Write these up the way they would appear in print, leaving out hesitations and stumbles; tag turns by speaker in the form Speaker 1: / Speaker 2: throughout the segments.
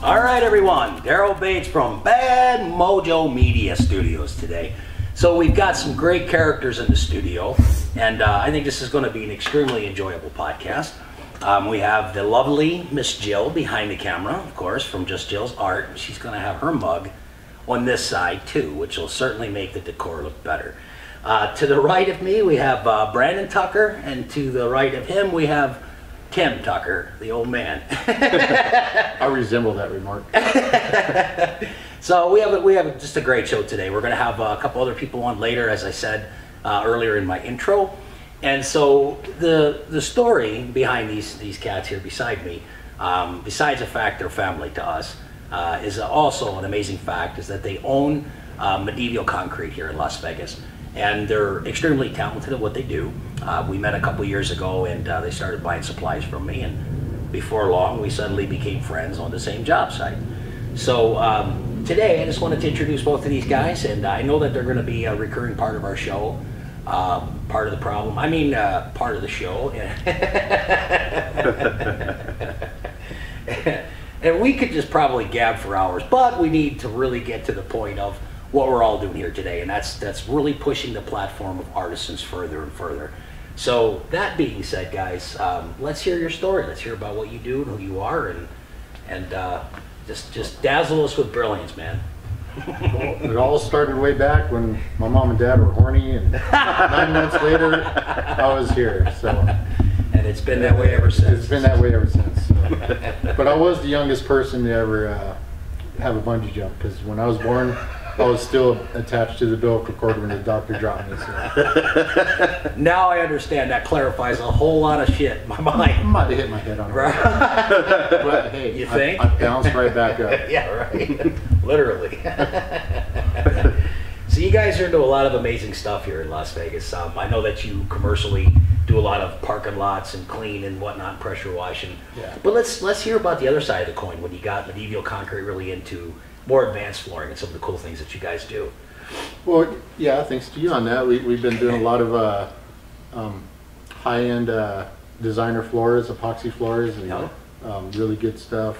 Speaker 1: All right, everyone. Daryl Bates from Bad Mojo Media Studios today. So we've got some great characters in the studio, and I think this is going to be an extremely enjoyable podcast. We have the lovely Miss Jill behind the camera, of course, from Just Jill's Art. She's going to have her mug on this side too, which will certainly make the decor look better. To the right of me, we have Brandon Tucker, and to the right of him, we have Tim Tucker, the old man.
Speaker 2: I resemble that remark.
Speaker 1: So we have just a great show today. We're going to have a couple other people on later, as I said earlier in my intro. And so the story behind these cats here beside me, besides the fact they're family to us, is also an amazing fact is that they own Metallic Concrete here in Las Vegas. And they're extremely talented at what they do. We met a couple years ago, and they started buying supplies from me, and before long we suddenly became friends on the same job site. So today I just wanted to introduce both of these guys, and I know that they're going to be a recurring part of our show, part of the problem, I mean part of the show. And we could just probably gab for hours, but we need to really get to the point of what we're all doing here today, and that's really pushing the platform of Artisans further and further. So that being said, guys, let's hear your story. Let's hear about what you do and who you are, and just dazzle us with brilliance, man.
Speaker 2: Well, it all started way back when my mom and dad were horny, and 9 months later, I was here. So,
Speaker 1: and it's been that way ever since.
Speaker 2: It's been that way ever since. So. But I was the youngest person to ever have a bungee jump, because when I was born, I was still attached to the umbilical cord when the doctor dropped me. So.
Speaker 1: Now I understand. That clarifies a whole lot of shit in my mind.
Speaker 2: I might have hit my head on it. But hey,
Speaker 1: you think?
Speaker 2: I bounced right back up.
Speaker 1: Yeah, right. Literally. So you guys are into a lot of amazing stuff here in Las Vegas. I know that you commercially do a lot of parking lots and clean and whatnot, pressure washing. Yeah. But let's hear about the other side of the coin when you got Metallic Concrete really into more advanced flooring and some of the cool things that you guys do.
Speaker 2: Well, yeah, thanks to you on that. We've been doing a lot of high-end designer floors, epoxy floors, and really good stuff.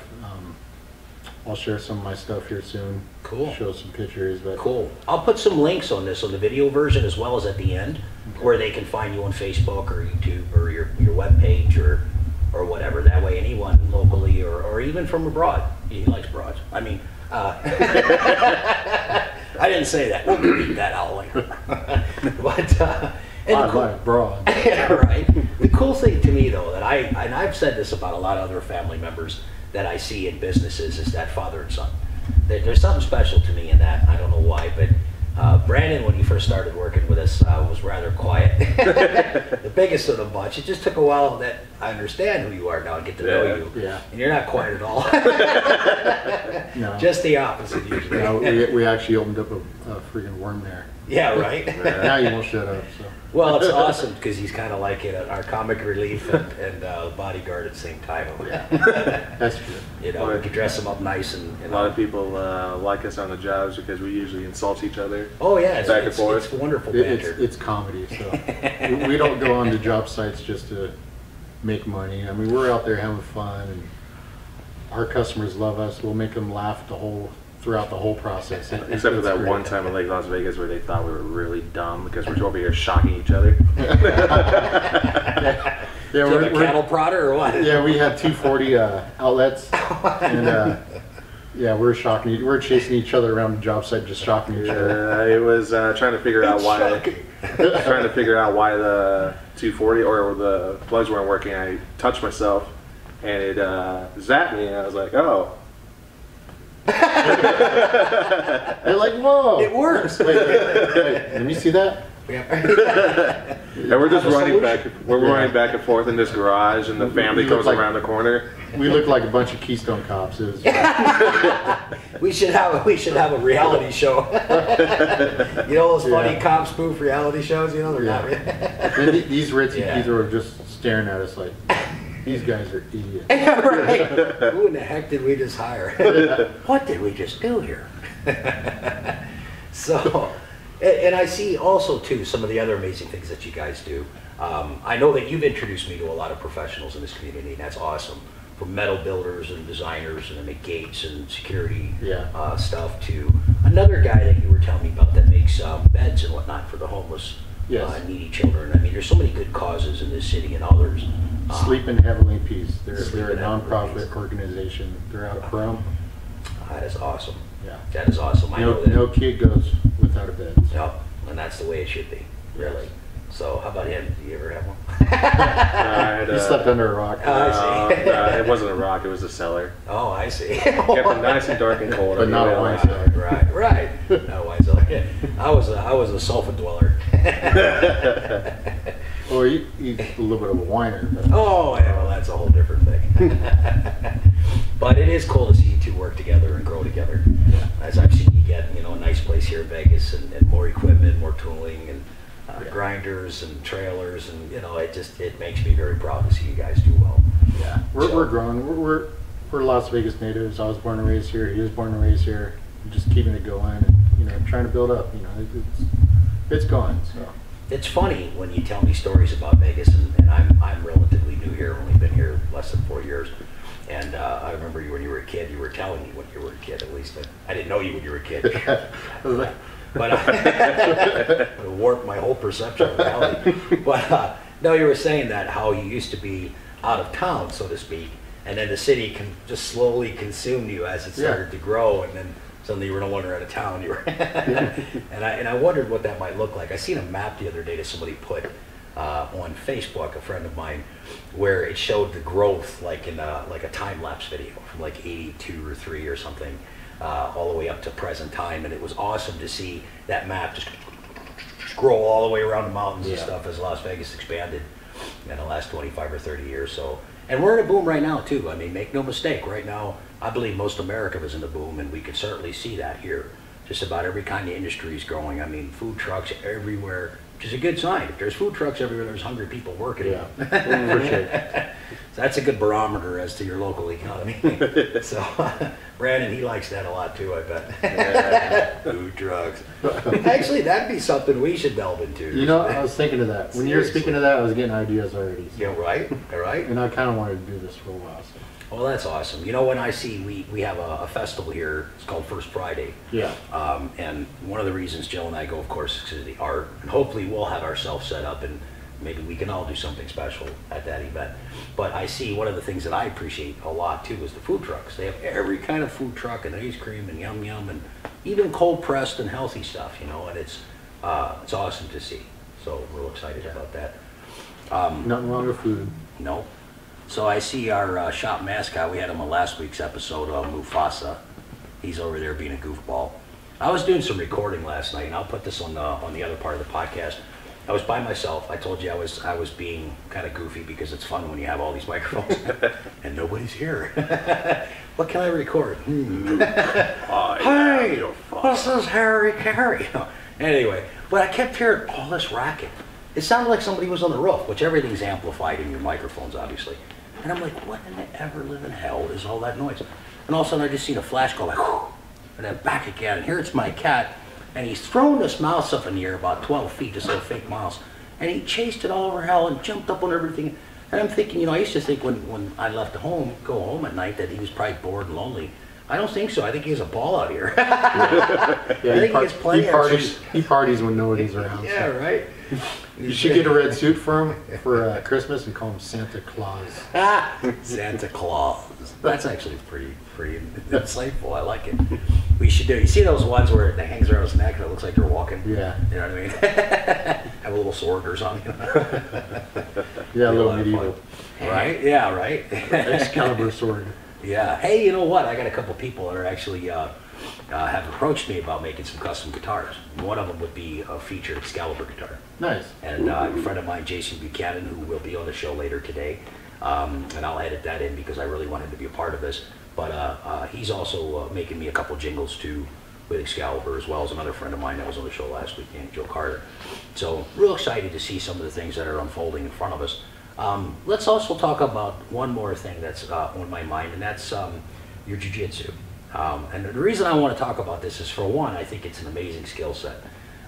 Speaker 2: I'll share some of my stuff here soon.
Speaker 1: Cool.
Speaker 2: Show some pictures. But
Speaker 1: cool. I'll put some links on this on the video version as well as at the end, where they can find you on Facebook or YouTube or your webpage or whatever. That way anyone locally or even from abroad. He likes broads. I mean, I didn't say that. We'll delete that out later. But
Speaker 2: I like broad.
Speaker 1: Yeah, right. The cool thing to me, though, that I've said this about a lot of other family members that I see in businesses, is that father and son. There's something special to me in that. I don't know why, but Brandon, when he first started working with us, was rather quiet. The biggest of the bunch. It just took a while that I understand who you are now and get to know you. Yeah. And you're not quiet at all. No. Just the opposite usually.
Speaker 2: No, we actually opened up a freaking worm there.
Speaker 1: Yeah, right?
Speaker 2: Now you won't shut up. So.
Speaker 1: Well, it's awesome because he's kind of like our comic relief and bodyguard at the same time.
Speaker 2: Yeah. That's true.
Speaker 1: You know, we can dress him up nice and
Speaker 3: a lot of people like us on the jobs because we usually insult each other.
Speaker 1: Oh yeah,
Speaker 3: back and forth.
Speaker 1: It's wonderful banter.
Speaker 2: It's comedy. So we don't go on to job sites just to make money. I mean, we're out there having fun, and our customers love us. We'll make them laugh throughout the whole process.
Speaker 3: Except for that great. One time in Lake Las Vegas where they thought we were really dumb because we're over here shocking each other.
Speaker 1: Yeah, we're a cattle prodder or what?
Speaker 2: Yeah, we had 240 outlets, and yeah, we're chasing each other around the job site, just shocking each other.
Speaker 3: It was trying to figure out why the 240 or the plugs weren't working. I touched myself, and it zapped me, and I was like, oh.
Speaker 2: They're like, whoa!
Speaker 1: It works.
Speaker 2: Wait, let me see that.
Speaker 1: Yeah.
Speaker 3: And we're just running back. We're running back and forth in this garage, and the family comes around the corner.
Speaker 2: We look like a bunch of Keystone Cops. It was,
Speaker 1: we should have a reality show. You know those funny cop spoof reality shows? You know they're not.
Speaker 2: These ritzy people are just staring at us like. These guys are idiots.
Speaker 1: Right. Who in the heck did we just hire? What did we just do here? So, and I see also too some of the other amazing things that you guys do. I know that you've introduced me to a lot of professionals in this community, and that's awesome. from metal builders and designers, and they make gates and security
Speaker 2: Yeah.
Speaker 1: stuff, to another guy that you were telling me about that makes beds and whatnot for the homeless,
Speaker 2: Yes.
Speaker 1: needy children. I mean, there's so many good causes in this city and others.
Speaker 2: Sleep in Heavenly Peace. They're a
Speaker 1: Sleep in Heavenly
Speaker 2: nonprofit
Speaker 1: Peace.
Speaker 2: organization. They're out of Pahrump.
Speaker 1: That is awesome.
Speaker 2: Yeah.
Speaker 1: That is awesome. I know that.
Speaker 2: No kid goes without a bed. So.
Speaker 1: No, and that's the way it should be, really. So how about him? Do you ever have one?
Speaker 2: He slept under a rock.
Speaker 1: I see.
Speaker 3: It wasn't a rock, it was a cellar.
Speaker 1: Oh, I see.
Speaker 3: Kept it nice and dark and cold.
Speaker 2: But not a wine cellar.
Speaker 1: Right. Not a wine cellar. I was a sulfur dweller.
Speaker 2: Well, he's a little bit of a whiner. But.
Speaker 1: Oh, yeah, well, that's a whole different thing. But it is cool to see you two work together and grow together.
Speaker 2: Yeah.
Speaker 1: As I've seen you get, a nice place here in Vegas, and more equipment, more tooling, and grinders and trailers, and it makes me very proud to see you guys do well.
Speaker 2: Yeah, we're growing. We're Las Vegas natives. I was born and raised here. He was born and raised here. We're just keeping it going, and trying to build up. It's going. So
Speaker 1: It's funny when you tell me stories about Vegas, and I'm relatively new here. I've only been here less than 4 years. And I remember when you were a kid, you were telling me when you were a kid, at least. I didn't know you when you were a kid. But it warped my whole perception of reality. But no, you were saying that how you used to be out of town, so to speak, and then the city can just slowly consume you as it started to grow, and then suddenly you were no longer out of town. You were, and I wondered what that might look like. I seen a map the other day that somebody put on Facebook, a friend of mine, where it showed the growth like in like a time-lapse video from like 82 or 3 or something, all the way up to present time, and it was awesome to see that map just grow all the way around the mountains and stuff as Las Vegas expanded in the last 25 or 30 years. So, and we're in a boom right now too. I mean, make no mistake, right now I believe most America is in a boom, and we can certainly see that here. Just about every kind of industry is growing. I mean, food trucks everywhere, which is a good sign. If there's food trucks everywhere, there's hungry people working.
Speaker 2: Yeah, for sure.
Speaker 1: So that's a good barometer as to your local economy. So Brandon, he likes that a lot too, I bet. Food trucks. Actually, that'd be something we should delve into.
Speaker 2: I was thinking of that. When you were speaking of that, I was getting ideas already. So.
Speaker 1: Yeah, right.
Speaker 2: And I kind of wanted to do this for a while. So.
Speaker 1: Well, that's awesome. When I see we have a festival here, it's called First Friday.
Speaker 2: Yeah.
Speaker 1: And one of the reasons Jill and I go, of course, is because of the art. And hopefully we'll have ourselves set up, and maybe we can all do something special at that event. But I see one of the things that I appreciate a lot too is the food trucks. They have every kind of food truck, and ice cream and yum yum, and even cold pressed and healthy stuff, and it's awesome to see. So we're real excited about that.
Speaker 2: Nothing wrong with food.
Speaker 1: No. So I see our shop mascot, we had him on last week's episode, Mufasa. He's over there being a goofball. I was doing some recording last night, and I'll put this on the other part of the podcast. I was by myself. I told you I was being kind of goofy because it's fun when you have all these microphones and nobody's here. What can I record? Hey, this is Harry Carey. Anyway, but I kept hearing all this racket. It sounded like somebody was on the roof, which everything's amplified in your microphones, obviously. And I'm like, what in the ever living hell is all that noise? And all of a sudden I just seen a flash go like, whoo, and then back again. And here it's my cat, and he's throwing this mouse up in the air about 12 feet, this little fake mouse. And he chased it all over hell and jumped up on everything. And I'm thinking, I used to think when I left go home at night, that he was probably bored and lonely. I don't think so. I think he has a ball out here. I think he has plenty
Speaker 2: he parties when nobody's around.
Speaker 1: Yeah, so. Right.
Speaker 2: You should get a red suit for him for Christmas and call him Santa Claus.
Speaker 1: Santa Claus. That's actually pretty insightful. I like it. We should do. You see those ones where it hangs around his neck and it looks like they're walking?
Speaker 2: Yeah.
Speaker 1: You know what I mean? Have a little sword or something.
Speaker 2: Yeah, a little medieval.
Speaker 1: Right? Yeah, right.
Speaker 2: Excalibur sword.
Speaker 1: Yeah. Hey, you know what? I got a couple people that are actually have approached me about making some custom guitars. One of them would be a featured Excalibur guitar.
Speaker 2: Nice.
Speaker 1: And a friend of mine, Jason Buchanan, who will be on the show later today, and I'll edit that in because I really want him to be a part of this. But he's also making me a couple jingles too with Excalibur, as well as another friend of mine that was on the show last week named Joe Carter. So real excited to see some of the things that are unfolding in front of us. Let's also talk about one more thing that's on my mind, and that's your jiu-jitsu. And the reason I want to talk about this is, for one, I think it's an amazing skill set.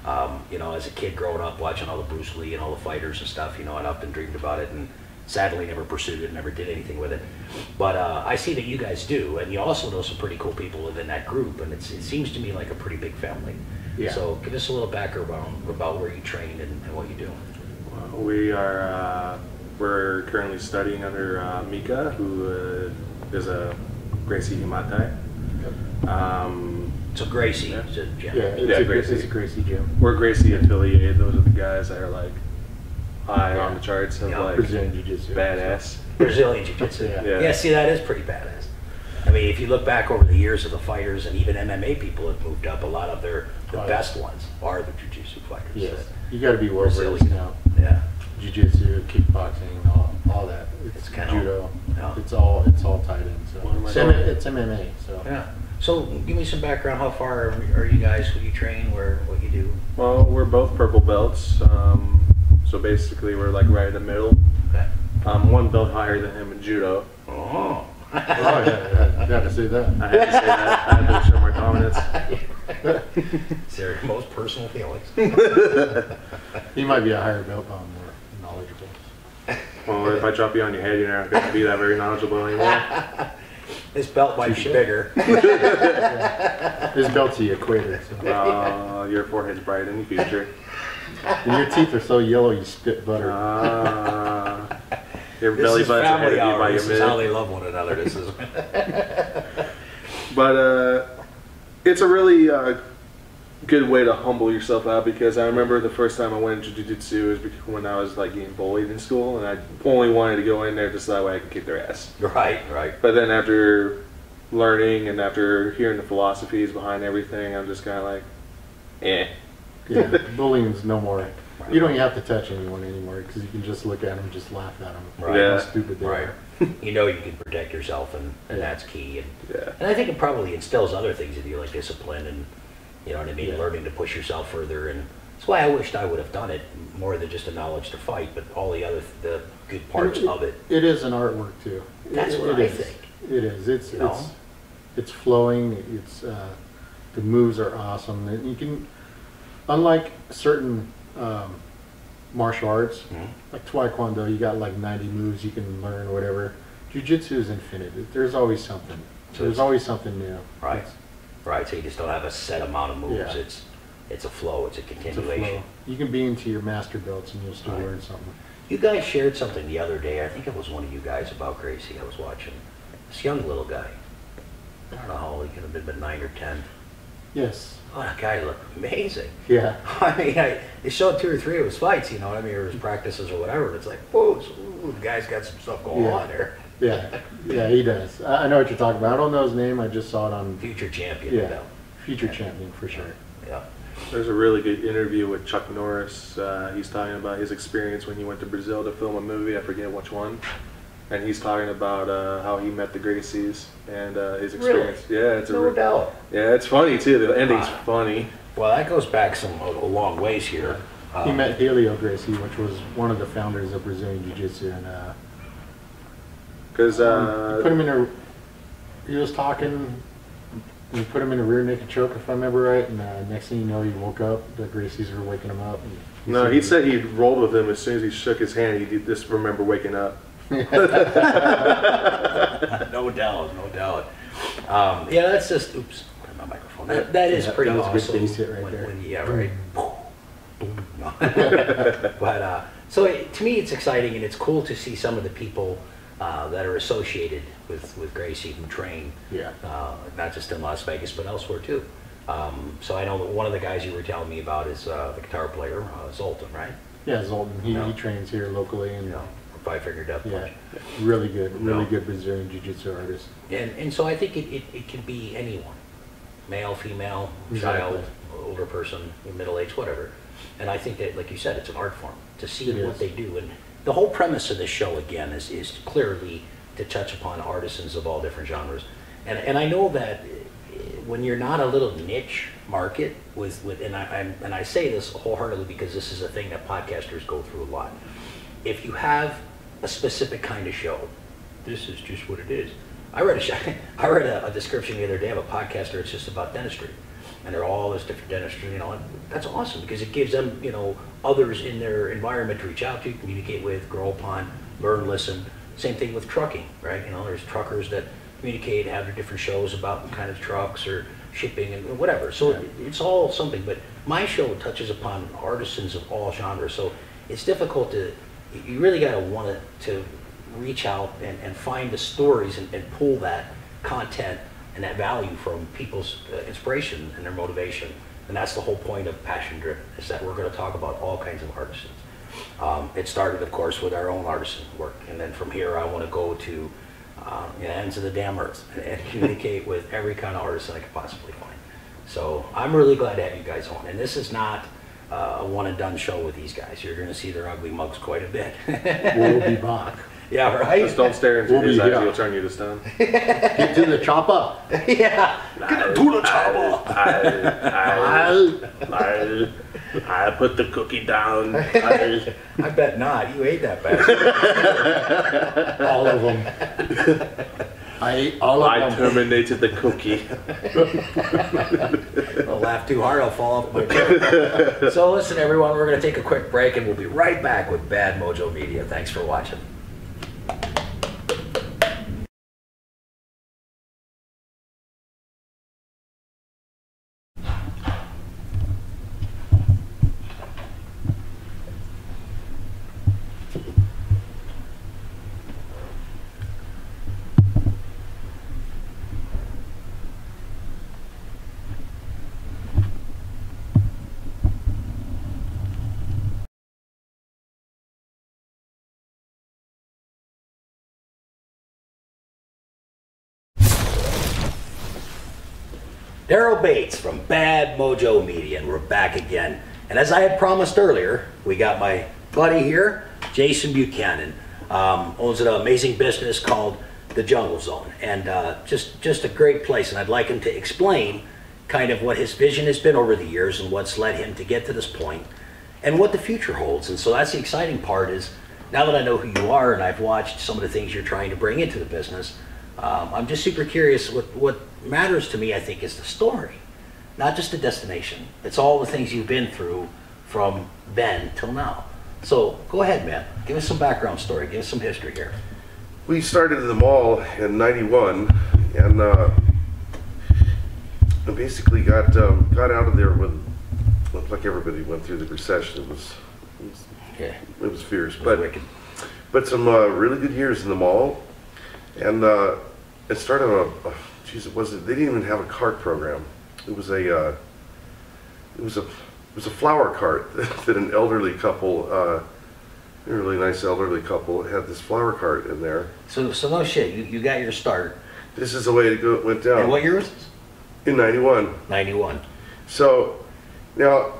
Speaker 1: As a kid growing up watching all the Bruce Lee and all the fighters and stuff, I'd often dreamed about it, and sadly never pursued it, never did anything with it. But I see that you guys do, and you also know some pretty cool people within that group, and it seems to me like a pretty big family.
Speaker 2: Yeah.
Speaker 1: So give us a little background about where you train and what you do.
Speaker 3: We're currently studying under Mika, who is a Gracie Himatai.
Speaker 1: So Gracie,
Speaker 2: Yeah,
Speaker 1: is a gym.
Speaker 2: it's a Gracie gym.
Speaker 3: We're Gracie affiliated. Those are the guys that are like high on the charts of like
Speaker 2: Brazilian Jiu-Jitsu.
Speaker 3: badass.
Speaker 1: Brazilian Jiu-Jitsu.
Speaker 2: Yeah.
Speaker 1: Yeah, see, that is pretty badass. I mean, if you look back over the years of the fighters, and even MMA people have moved up, a lot of the best ones are the Jiu-Jitsu fighters.
Speaker 2: Yes, you got to be well versed
Speaker 1: Brazilian.
Speaker 2: now.
Speaker 1: Yeah.
Speaker 2: Jiu-Jitsu, kickboxing, all that. It's
Speaker 1: kind
Speaker 2: judo.
Speaker 1: of-
Speaker 2: It's all tied in. So it's MMA. So
Speaker 1: Yeah. So give me some background. How far are you guys? What you train? What you do?
Speaker 3: Well, we're both purple belts. So basically, we're like right in the middle.
Speaker 1: Okay.
Speaker 3: I'm one belt higher than him in judo.
Speaker 1: Oh.
Speaker 2: oh yeah, you had to say that.
Speaker 3: I had to say that. I had to show my dominance.
Speaker 1: It's their most personal feelings.
Speaker 2: He might be a higher belt, but I'm more knowledgeable.
Speaker 3: Well, if I drop you on your head, you're not going to be that very knowledgeable anymore.
Speaker 1: This belt might be
Speaker 2: Touche.
Speaker 1: bigger.
Speaker 2: His belt's the equator. So.
Speaker 3: Your forehead's bright in the future.
Speaker 2: And your teeth are so yellow you spit butter.
Speaker 3: Your
Speaker 1: This
Speaker 3: belly
Speaker 1: is
Speaker 3: button's ahead
Speaker 1: family
Speaker 3: of you
Speaker 1: hour.
Speaker 3: by your
Speaker 1: This is how
Speaker 3: mid.
Speaker 1: they love one another. This is.
Speaker 3: But it's a really good way to humble yourself out, because I remember the first time I went into jiu-jitsu was when I was like getting bullied in school, and I only wanted to go in there just that way I could kick their ass.
Speaker 1: Right. Right.
Speaker 3: But then after learning and after hearing the philosophies behind everything, I'm just kind of like, eh.
Speaker 2: Yeah, bullying's no more. You don't even have to touch anyone anymore because you can just look at them and just laugh at them.
Speaker 1: Right.
Speaker 3: Yeah.
Speaker 2: How stupid they
Speaker 1: Right.
Speaker 2: are.
Speaker 1: You know you can protect yourself, and
Speaker 2: Yeah.
Speaker 1: that's key.
Speaker 3: Yeah.
Speaker 1: And I think it probably instills other things in you, like discipline and, you know what I mean,
Speaker 2: Yeah.
Speaker 1: learning to push yourself further. And that's why I wished I would have done it more than just a knowledge to fight, but all the good parts
Speaker 2: And
Speaker 1: of it.
Speaker 2: It is an artwork too.
Speaker 1: That's what
Speaker 2: it
Speaker 1: I
Speaker 2: is.
Speaker 1: think.
Speaker 2: It is.
Speaker 1: You know?
Speaker 2: It's flowing. It's the moves are awesome. And you can, unlike certain martial arts,
Speaker 1: Mhm.
Speaker 2: like Taekwondo, you got like 90 moves you can learn or whatever. Jiu-Jitsu is infinite. There's always something.
Speaker 1: So
Speaker 2: There's
Speaker 1: it's-
Speaker 2: always something new.
Speaker 1: Right.
Speaker 2: It's-
Speaker 1: Right, so you just don't have a set amount of moves.
Speaker 2: Yeah.
Speaker 1: It's a flow. It's a
Speaker 2: It's a
Speaker 1: continuation.
Speaker 2: flow. You can be into your master belts and you'll still
Speaker 1: Right.
Speaker 2: learn something.
Speaker 1: You guys shared something the other day. I think it was one of you guys about Gracie. I was watching this young little guy. I don't know how old he could have been, but 9 or 10.
Speaker 2: Yes.
Speaker 1: Oh, that guy looked amazing.
Speaker 2: Yeah.
Speaker 1: I mean, they showed 2 or 3 of his fights, you know what I mean, or his practices or whatever. And it's like, whoa, so, the guy's got some stuff going
Speaker 2: Yeah.
Speaker 1: on there.
Speaker 2: Yeah. Yeah, he does. I know what you're talking about. I don't know his name. I just saw it on
Speaker 1: Future champion.
Speaker 2: Yeah.
Speaker 1: though.
Speaker 2: Future Champion for sure.
Speaker 1: Yeah.
Speaker 3: There's a really good interview with Chuck Norris. He's talking about his experience when he went to Brazil to film a movie. I forget which one. And he's talking about how he met the Gracies and his experience. Yeah, it's
Speaker 1: No doubt.
Speaker 3: Yeah, it's funny too. The ending's
Speaker 1: Wow.
Speaker 3: funny.
Speaker 1: Well, that goes back a long ways here.
Speaker 2: He met Helio Gracie, which was one of the founders of Brazilian Jiu-Jitsu, and
Speaker 3: Because
Speaker 2: put him in a. He was talking. You put him in a rear naked choke, if I remember right, and next thing you know, he woke up. The Gracies were waking him up. And
Speaker 3: he said he rolled with him as soon as he shook his hand. He did just remember waking up.
Speaker 1: No doubt, no doubt. Yeah, that's just, oops, my microphone. That is
Speaker 2: Yeah,
Speaker 1: pretty
Speaker 2: that was a good
Speaker 1: awesome.
Speaker 2: bass hit right there.
Speaker 1: Yeah, right. But so to me, it's exciting, and it's cool to see some of the people that are associated with Gracie who train,
Speaker 2: Yeah.
Speaker 1: not just in Las Vegas but elsewhere too. So I know that one of the guys you were telling me about is the guitar player Zoltan, right?
Speaker 2: Yeah, Zoltan. He
Speaker 1: Yeah.
Speaker 2: trains here locally, and
Speaker 1: You know, Five-Finger Death
Speaker 2: yeah,
Speaker 1: Punch.
Speaker 2: really good
Speaker 1: No.
Speaker 2: Brazilian Jiu-Jitsu artist.
Speaker 1: And so I think it can be anyone, male, female, child,
Speaker 2: Exactly.
Speaker 1: older person, middle-aged, whatever. And I think that, like you said, it's an art form to see
Speaker 2: It
Speaker 1: what
Speaker 2: is.
Speaker 1: they do. And the whole premise of this show, again, is clearly to touch upon artisans of all different genres. And I know that when you're not a little niche market and I say this wholeheartedly because this is a thing that podcasters go through a lot. If you have a specific kind of show, this is just what it is. I read a description the other day of a podcaster. It's just about dentistry, and they're all this different dentistry, you know, and that's awesome because it gives them, you know, others in their environment to reach out to, communicate with, grow upon, learn, listen. Same thing with trucking, right? You know, there's truckers that communicate, have their different shows about kind of trucks or shipping and whatever. So it's all something, but my show touches upon artisans of all genres. So it's difficult to, you really got to want to reach out and find the stories and pull that content and that value from people's inspiration and their motivation. And that's the whole point of Passion Driven, is that we're going to talk about all kinds of artisans. It started, of course, with our own artisan work, and then from here I want to go to the ends of the damn earth and communicate with every kind of artisan I could possibly find. So I'm really glad to have you guys on, and this is not a one and done show with these guys. You're going to see their ugly mugs quite a bit.
Speaker 2: We'll be back.
Speaker 1: Yeah, right?
Speaker 3: Just don't stare into his eyes,
Speaker 2: yeah.
Speaker 3: he'll turn you to stone.
Speaker 2: Get to the chopper.
Speaker 1: Yeah, get to the chopper.
Speaker 3: I put the cookie down.
Speaker 1: I bet not. You ate that bad.
Speaker 2: All of them. I ate all of
Speaker 3: I
Speaker 2: them.
Speaker 3: terminated the cookie.
Speaker 1: I'll laugh too hard, I'll fall off my chair. So listen, everyone, we're going to take a quick break, and we'll be right back with Bad Mojo Media. Thanks for watching. Daryl Bates from Bad Mojo Media, and we're back again. And as I had promised earlier, we got my buddy here, Jason Buchanan, owns an amazing business called The Jungle Zone, and just a great place. And I'd like him to explain kind of what his vision has been over the years and what's led him to get to this point and what the future holds. And so that's the exciting part, is now that I know who you are and I've watched some of the things you're trying to bring into the business, I'm just super curious. What matters to me, I think, is the story, not just the destination. It's all the things you've been through from then till now. So go ahead, man. Give us some background story. Give us some history here.
Speaker 4: We started at the mall in '91, and basically got out of there when, looked like everybody went through the recession. It was fierce, but some really good years in the mall, and it started geez, they didn't even have a cart program. It was a flower cart that an elderly couple, a really nice elderly couple, had this flower cart in there.
Speaker 1: So no shit, you got your start.
Speaker 4: This is the way it went down.
Speaker 1: And what year was this?
Speaker 4: In '91.
Speaker 1: 91.
Speaker 4: So now,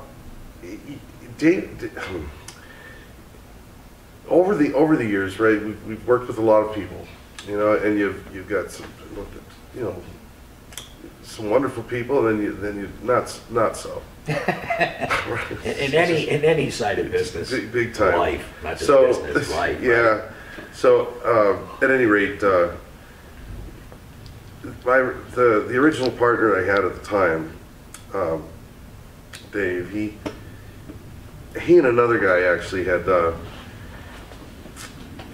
Speaker 4: over the years, right? We've worked with a lot of people, you know, and you've got some, you know, some wonderful people, and then you not so.
Speaker 1: in any side of business,
Speaker 4: big time
Speaker 1: life, not just business, life.
Speaker 4: Yeah.
Speaker 1: Right?
Speaker 4: So at any rate, the original partner I had at the time, Dave, he and another guy actually had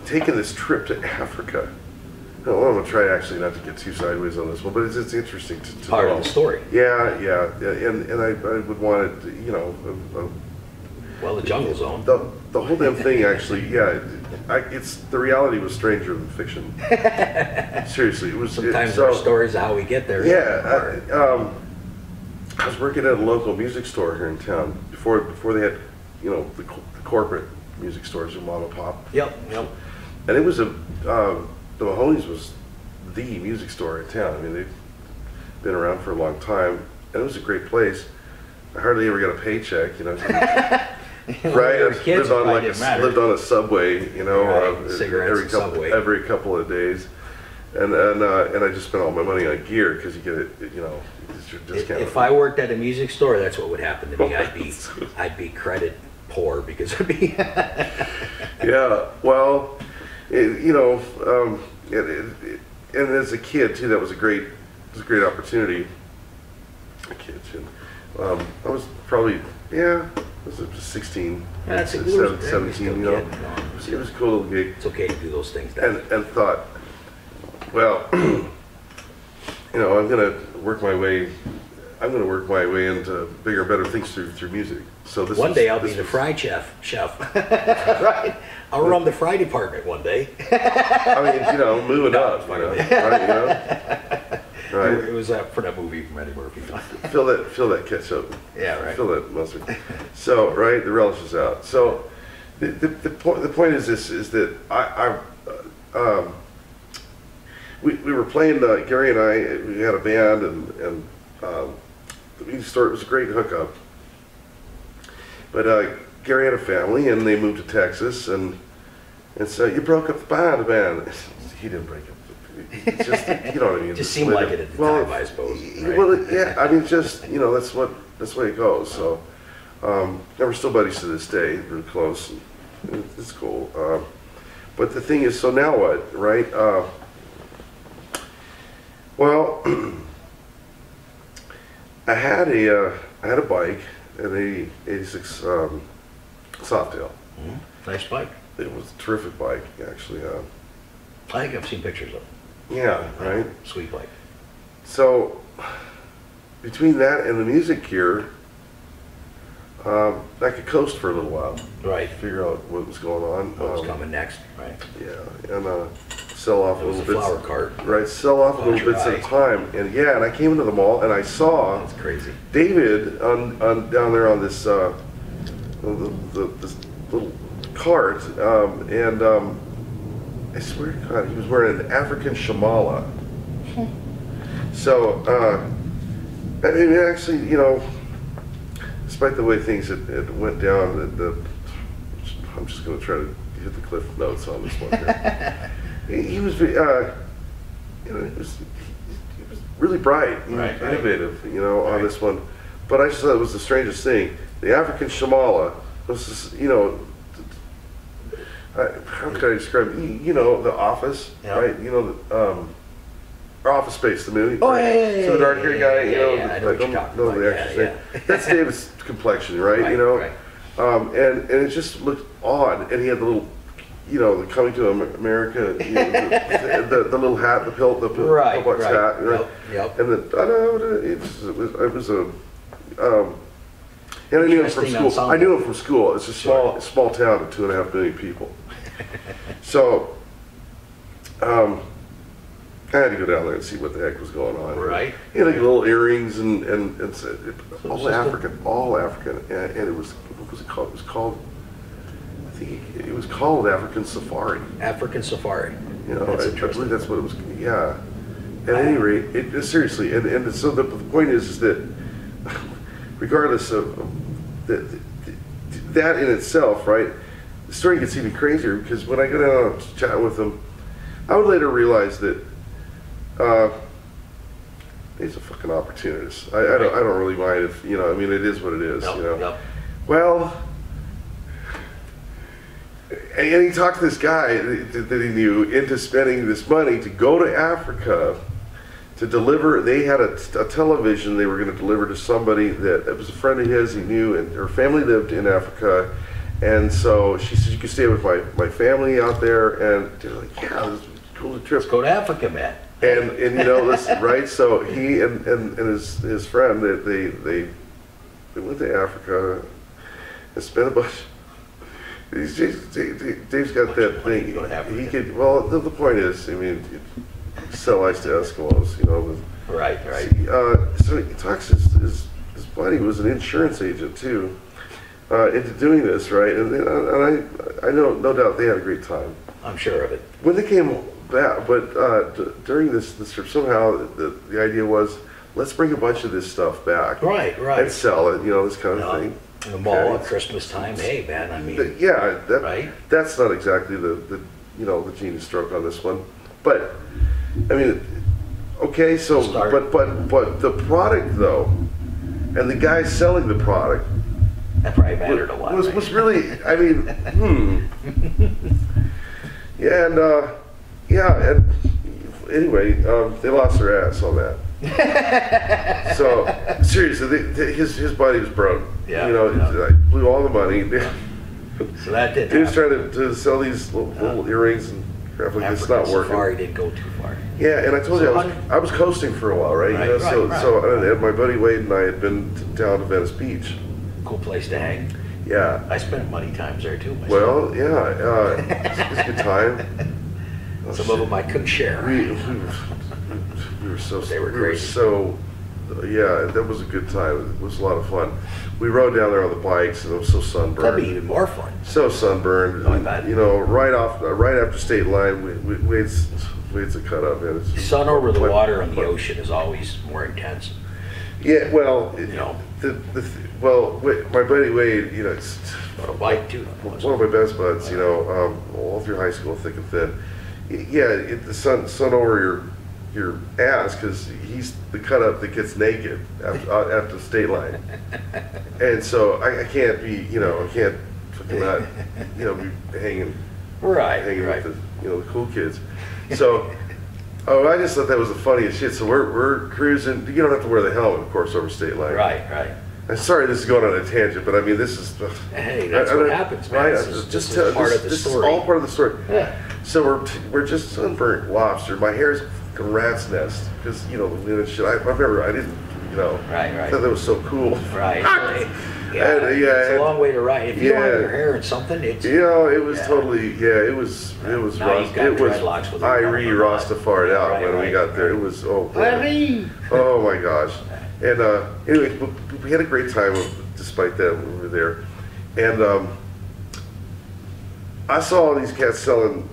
Speaker 4: taken this trip to Africa. No, I'm going to try actually not to get too sideways on this one, but it's interesting to
Speaker 1: part
Speaker 4: know.
Speaker 1: of the story.
Speaker 4: Yeah, and I would want it, you know.
Speaker 1: Well, the Jungle Zone.
Speaker 4: The whole damn thing, actually, yeah. The reality was stranger than fiction. Seriously, it was.
Speaker 1: Sometimes there are stories of how we get there.
Speaker 4: Yeah, I was working at a local music store here in town before they had, you know, the corporate music stores in mom and pop.
Speaker 1: Yep.
Speaker 4: And it was the Mahoney's was the music store in town. I mean, they've been around for a long time, and it was a great place. I hardly ever got a paycheck, you know. Right, lived on a Subway, you know, every couple of days, and I just spent all my money on gear because you get it, you know, it's your discount.
Speaker 1: If I worked at a music store, that's what would happen to me. I'd be credit poor because I'd be.
Speaker 4: Yeah, well, you know, and as a kid too, that was a great opportunity. A kid, I was probably, yeah, I was just 16,
Speaker 1: Yeah, that's a
Speaker 4: 17, you know. It was a cool little gig.
Speaker 1: It's okay to do those things.
Speaker 4: And thought, well, you know, I'm gonna work my way into bigger and better things through music. So this
Speaker 1: One day I'll be
Speaker 4: this
Speaker 1: the
Speaker 4: was-
Speaker 1: fry chef. Right? I'll run the fry department one day.
Speaker 4: I mean, you know, moving
Speaker 1: No,
Speaker 4: up,
Speaker 1: it's
Speaker 4: you
Speaker 1: fine.
Speaker 4: know, right, you know, right.
Speaker 1: It was for that movie from Eddie Murphy.
Speaker 4: Feel that ketchup.
Speaker 1: Yeah, right.
Speaker 4: Feel that mustard. So, right, the relish is out. So, the point is this: is that we were playing. Gary and I, we had a band, and the music store. It was a great hookup. But Gary had a family, and they moved to Texas, and so you broke up the band. He didn't break up. It's just, you know what I mean.
Speaker 1: Just seemed like it at the time, I suppose. Right?
Speaker 4: Well, yeah. I mean, just, you know, that's the way it goes. So, and we're still buddies to this day. We're close. And it's cool. But the thing is, so now what, right? Well, I had a bike, an 86 Softail.
Speaker 1: Nice bike.
Speaker 4: It was a terrific bike, actually.
Speaker 1: I think I've seen pictures of it.
Speaker 4: Yeah, right.
Speaker 1: Sweet bike.
Speaker 4: So between that and the music gear, I could coast for a little while,
Speaker 1: Right.
Speaker 4: figure out what was going on.
Speaker 1: What was coming next? Right.
Speaker 4: Yeah, and sell off
Speaker 1: It
Speaker 4: a
Speaker 1: was
Speaker 4: little
Speaker 1: a
Speaker 4: bits.
Speaker 1: flower cart.
Speaker 4: Right, sell off a little bits at a time. And yeah, and I came into the mall and I saw
Speaker 1: That's crazy.
Speaker 4: David on down there on this this little cart, and I swear to God, he was wearing an African shamala. So, I mean, actually, you know, despite the way things had went down, I'm just going to try to hit the cliff notes on this one here. He was, you know, he was really bright,
Speaker 1: Right,
Speaker 4: innovative, you know, on
Speaker 1: Right.
Speaker 4: this one. But I just thought it was the strangest thing. The African shamala was, just, you know, how could I describe it? You know, The Office,
Speaker 1: Yeah.
Speaker 4: right? You know, Office Space, the movie.
Speaker 1: Oh,
Speaker 4: right?
Speaker 1: yeah.
Speaker 4: So the dark-haired guy, you know,
Speaker 1: yeah, I know what you're talking
Speaker 4: know
Speaker 1: about.
Speaker 4: the
Speaker 1: Yeah,
Speaker 4: actor's
Speaker 1: yeah.
Speaker 4: name. That's David's complexion, right?
Speaker 1: Right,
Speaker 4: You know,
Speaker 1: right.
Speaker 4: and it just looked odd. And he had the little, you know, the Coming to America, you know, the little hat, the
Speaker 1: Right,
Speaker 4: pillbox
Speaker 1: right.
Speaker 4: hat, right?
Speaker 1: Yep.
Speaker 4: And it was and I knew him from
Speaker 1: Interesting
Speaker 4: school.
Speaker 1: ensemble.
Speaker 4: I knew him from school. It's a
Speaker 1: Sure.
Speaker 4: small town of 2.5 million people. So, I had to go down there and see what the heck was going on.
Speaker 1: Right.
Speaker 4: He had like little earrings and all
Speaker 1: it's just
Speaker 4: African, and it was, what was it called? It was called, I think it was called African Safari.
Speaker 1: African Safari.
Speaker 4: You know,
Speaker 1: That's
Speaker 4: I
Speaker 1: interesting.
Speaker 4: believe that's what it was. Yeah. At any rate, seriously, and so the point is that regardless of that in itself, right? The story gets even crazier because when I go down and chat with him, I would later realize that he's a fucking opportunist. I don't really mind if, you know, I mean, it is what it is,
Speaker 1: Yep,
Speaker 4: you know.
Speaker 1: yep.
Speaker 4: Well, and he talked to this guy that he knew into spending this money to go to Africa to deliver. They had a television they were going to deliver to somebody that it was a friend of his he knew, and her family lived in Africa. And so she said, you can stay with my family out there. And they're like, yeah, this is a cool trip.
Speaker 1: Let's go to Africa, man.
Speaker 4: And you know, listen, right? So he and his friend, they went to Africa and spent a bunch. Dave's got that thing.
Speaker 1: You go to Africa.
Speaker 4: He could. Well, the point is, I mean, sell ice to Eskimos, you know.
Speaker 1: Right, right.
Speaker 4: So he talks. His buddy was an insurance agent too, into doing this, right? And I know, no doubt, they had a great time.
Speaker 1: I'm sure of it.
Speaker 4: When they came back, but during this trip, somehow the idea was, let's bring a bunch of this stuff back,
Speaker 1: Right, right.
Speaker 4: and sell it, you know, this kind of thing.
Speaker 1: In the mall at Christmas time, hey, man, I mean,
Speaker 4: Yeah,
Speaker 1: Right.
Speaker 4: that's not exactly the you know, the genius stroke on this one, but I mean, okay, so
Speaker 1: Start.
Speaker 4: but the product though, and the guy selling the product
Speaker 1: that probably mattered a lot.
Speaker 4: was
Speaker 1: right?
Speaker 4: really, I mean, yeah, and anyway, they lost their ass on that. So seriously, his body was broke.
Speaker 1: Yeah,
Speaker 4: You know,
Speaker 1: yeah.
Speaker 4: I blew all the money.
Speaker 1: So that did
Speaker 4: He was
Speaker 1: happen.
Speaker 4: trying to sell these little earrings and crap like it's
Speaker 1: African
Speaker 4: not working.
Speaker 1: Safari didn't go too far.
Speaker 4: Yeah, and I told you
Speaker 1: So
Speaker 4: I was coasting for a while, right?
Speaker 1: Right,
Speaker 4: You know, so
Speaker 1: right.
Speaker 4: so and my buddy Wade and I had been down to Venice Beach.
Speaker 1: Cool place to hang.
Speaker 4: Yeah.
Speaker 1: I spent money times there too. Myself.
Speaker 4: Well, yeah, it was a good time. Oh,
Speaker 1: Some of them I couldn't share.
Speaker 4: We were so
Speaker 1: They were
Speaker 4: we
Speaker 1: crazy.
Speaker 4: so yeah, that was a good time. It was a lot of fun. We rode down there on the bikes and it was so sunburned.
Speaker 1: That'd be even more fun.
Speaker 4: So sunburned.
Speaker 1: Oh, I bet.
Speaker 4: You know, right after state line, Wade's a cut up. Man. It's
Speaker 1: Sun over the
Speaker 4: fun-
Speaker 1: water on the
Speaker 4: fun.
Speaker 1: ocean is always more intense.
Speaker 4: Yeah, well,
Speaker 1: You know.
Speaker 4: My buddy Wade, you know, it's
Speaker 1: On a bike too.
Speaker 4: one of my best buds. You know, all through high school, thick and thin. Yeah, the sun over your ass because he's the cut up that gets naked at the state line, and so I can't be, you know, I can't fucking not, you know, be hanging
Speaker 1: Right.
Speaker 4: with the, you know, the cool kids. So, I just thought that was the funniest shit. So we're cruising. You don't have to wear the helmet, of course, over state line.
Speaker 1: Right.
Speaker 4: I'm sorry, this is going on a tangent, but I mean, this is.
Speaker 1: Hey, that's what happens, man.
Speaker 4: Right,
Speaker 1: This is-
Speaker 4: just
Speaker 1: this
Speaker 4: tell,
Speaker 1: is part of the
Speaker 4: this
Speaker 1: story.
Speaker 4: is all part of the story.
Speaker 1: Yeah.
Speaker 4: So we're just sunburnt lobster. My hair's a rat's nest because you know the wind and shit. I didn't, you know.
Speaker 1: Right.
Speaker 4: I thought that was so cool.
Speaker 1: Right. Yeah,
Speaker 4: And,
Speaker 1: it's a long way to ride. If you don't have
Speaker 4: yeah.
Speaker 1: your hair in something, it's
Speaker 4: You know, it was
Speaker 1: Yeah.
Speaker 4: totally, it was
Speaker 1: Now you've
Speaker 4: Ross,
Speaker 1: got
Speaker 4: it was
Speaker 1: dreadlocks with a
Speaker 4: Irie
Speaker 1: lot.
Speaker 4: Rastafari out
Speaker 1: Right,
Speaker 4: when we
Speaker 1: right,
Speaker 4: got there.
Speaker 1: right.
Speaker 4: It was, oh boy.
Speaker 1: Irie!
Speaker 4: Oh my gosh. And anyway, we had a great time despite that when we were there. And I saw all these cats selling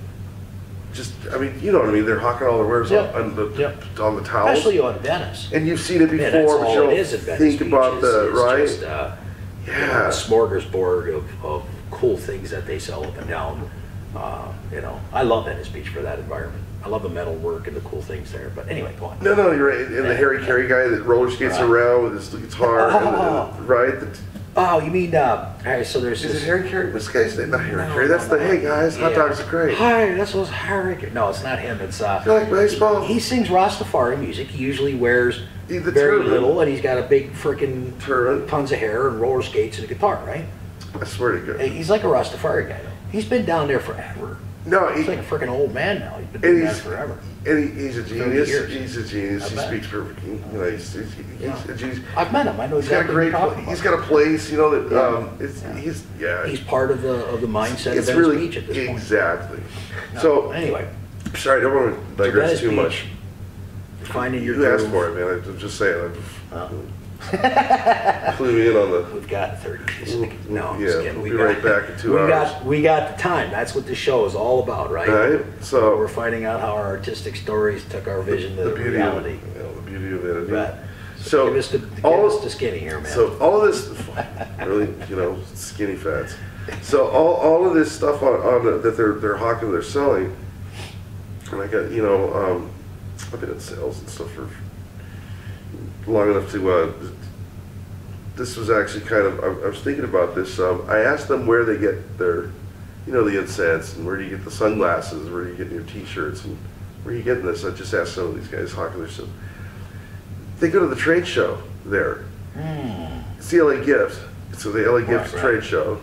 Speaker 4: just, I mean, you know what I mean, they're hawking all their wares
Speaker 1: Yep.
Speaker 4: on the
Speaker 1: Yep.
Speaker 4: on the towels.
Speaker 1: especially on Venice.
Speaker 4: And you've seen it
Speaker 1: Man,
Speaker 4: before,
Speaker 1: that's
Speaker 4: but
Speaker 1: all
Speaker 4: you
Speaker 1: it
Speaker 4: don't
Speaker 1: is at Venice
Speaker 4: think
Speaker 1: Beach
Speaker 4: about the,
Speaker 1: is
Speaker 4: right?
Speaker 1: Just, you know,
Speaker 4: Yeah.
Speaker 1: a smorgasbord of cool things that they sell up and down. You know, I love Venice Beach for that environment. I love the metal work and the cool things there. But anyway, go on.
Speaker 4: No, you're right. And the Harry Carey guy that roller skates
Speaker 1: Right.
Speaker 4: around with his guitar, and, right?
Speaker 1: Oh, you mean, all right, so there's
Speaker 4: Is
Speaker 1: this.
Speaker 4: it Harry Carey? What's the guy's name? Not Harry
Speaker 1: No,
Speaker 4: Carey. That's
Speaker 1: no,
Speaker 4: the
Speaker 1: no.
Speaker 4: hey guys, hot
Speaker 1: Yeah.
Speaker 4: dogs are great.
Speaker 1: Hi, this was Harry. No, it's not him. It's
Speaker 4: You like baseball?
Speaker 1: he sings Rastafari music. He usually wears
Speaker 4: He's the
Speaker 1: very
Speaker 4: turban.
Speaker 1: little, and he's got a big freaking
Speaker 4: Turban.
Speaker 1: tons of hair and roller skates and a guitar, right?
Speaker 4: I swear to God.
Speaker 1: He's like a Rastafari guy, though. He's been down there forever.
Speaker 4: No,
Speaker 1: He's like a freaking old man now. He's been
Speaker 4: and
Speaker 1: doing that
Speaker 4: he's
Speaker 1: forever.
Speaker 4: he's a genius.
Speaker 1: years.
Speaker 4: He's a genius.
Speaker 1: I
Speaker 4: He
Speaker 1: bet.
Speaker 4: speaks perfect. You know, he's a genius.
Speaker 1: I've met him. I know
Speaker 4: He's got a
Speaker 1: exactly
Speaker 4: great.
Speaker 1: what you're talking
Speaker 4: He's
Speaker 1: about.
Speaker 4: got a place. You know that.
Speaker 1: Yeah.
Speaker 4: He's
Speaker 1: He's part of the mindset
Speaker 4: It's
Speaker 1: of Venice
Speaker 4: really
Speaker 1: Beach at this point.
Speaker 4: exactly.
Speaker 1: No,
Speaker 4: So
Speaker 1: anyway,
Speaker 4: sorry, I don't want to digress
Speaker 1: Venice
Speaker 4: too
Speaker 1: Beach,
Speaker 4: much.
Speaker 1: finding your
Speaker 4: You asked
Speaker 1: groove.
Speaker 4: for it, man. I'm just saying.
Speaker 1: Oh.
Speaker 4: Flew me in on the.
Speaker 1: We've got 30 seconds. No, I'm
Speaker 4: Yeah,
Speaker 1: just kidding.
Speaker 4: we'll be right back in 2 hours.
Speaker 1: We got the time. That's what the show is all about, right?
Speaker 4: Right. So
Speaker 1: We're finding out how our artistic stories took our vision to
Speaker 4: the beauty
Speaker 1: reality.
Speaker 4: of it, the beauty of it.
Speaker 1: Right.
Speaker 4: So
Speaker 1: give
Speaker 4: all
Speaker 1: us the skinny here, man.
Speaker 4: So all of this, really, you know, skinny fats. So all of this stuff that they're hawking, they're selling, and I got, you know, I've been in sales and stuff for long enough to. This was actually kind of, I was thinking about this. I asked them where they get their, you know, the incense and where do you get the sunglasses, where do you get your T-shirts, and where are you getting this? I just asked some of these guys hawking their stuff. They go to the trade show there. It's the LA Gift. So the LA Gift
Speaker 1: Right.
Speaker 4: trade show,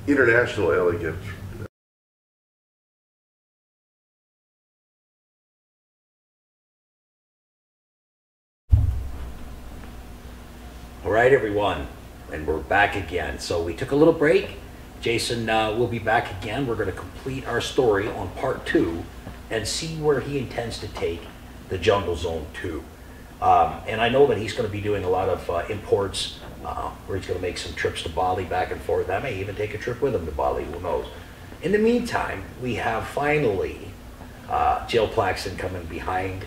Speaker 4: international LA Gift.
Speaker 1: All right, everyone, and we're back again. So we took a little break. Jason will be back again. We're going to complete our story on part 2 and see where he intends to take the Jungle Zone 2. And I know that he's going to be doing a lot of imports, where he's going to make some trips to Bali back and forth. I may even take a trip with him to Bali, who knows. In the meantime, we have finally Jill Plaxton coming behind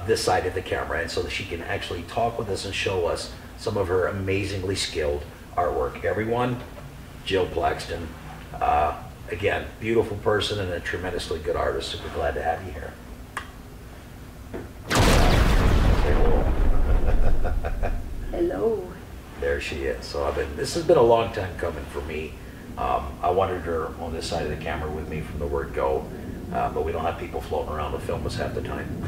Speaker 1: this side of the camera, and so that she can actually talk with us and show us some of her amazingly skilled artwork. Everyone, Jill Plaxton, again, beautiful person and a tremendously good artist, so we're glad to have you here.
Speaker 5: Hello.
Speaker 1: There she is. So this has been a long time coming for me. I wanted her on this side of the camera with me from the word go, but we don't have people floating around to film us half the time.